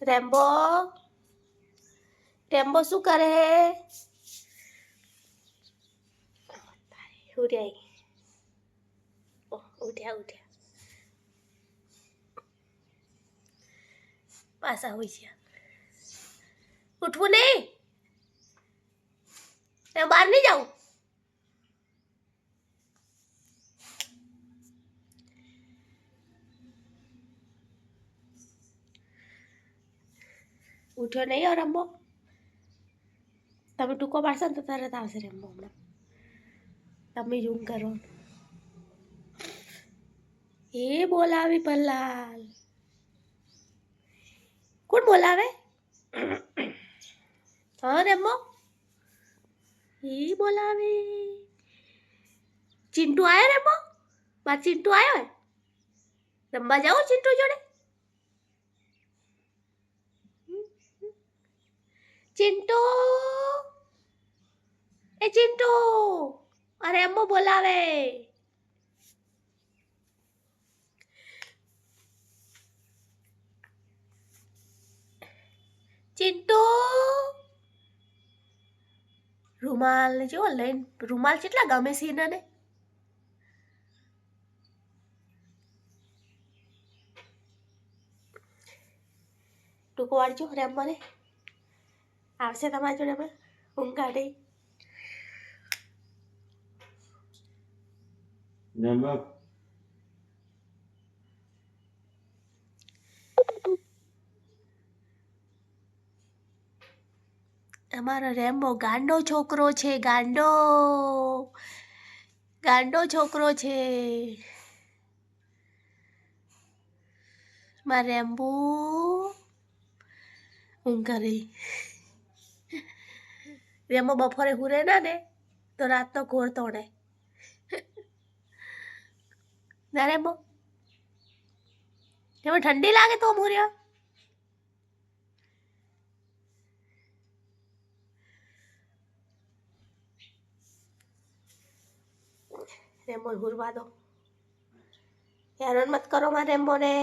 Rambo Rambo શું કરે? ઉઠ્યા પાછા હોય છે. ઉઠવું નહીં, બહાર નહીં જાઉં. ઉઠ્યો નહીં રેમ્બો. તમે ટૂંકો પાડશો ને તો તરત આવશે રેમ્બો. હમણાં તમે જ ઊંઘ કરો. એ બોલાવી પલ્લાલ. કોણ બોલાવે? હા રેમ્બો, એ બોલાવે. ચિંટુ આવ્યો રેમ્બો? બાર ચિંટુ આવ્યો? રમવા જાઓ ચિંટુ જોડે? ચિંટુ, એ ચિંટુ, અરે રેમ્બો બોલાવે. ચિંટુ, રૂમાલ જો લઈને. રૂમાલ કેટલા ગમે છે એને. ટૂંકો વાળજો રેમ્બો ને. આવશે તમારી જોડે હમણાં ઊંઘ કાઢી. અમારો રેમ્બો ગાંડો છોકરો છે. ગાંડો ગાંડો છોકરો છે મારો રેમ્બો. ઊંઘ કરી. રેમ્બો બપોરે હુરે ના ને તો રાતનો ઘોર તોડે ના રેમ્બો. એમાં ઠંડી લાગે તો મૂર્યો. રેમ્બો હુરવા દો. હેરાન મત કરો મારા રેમ્બો ને.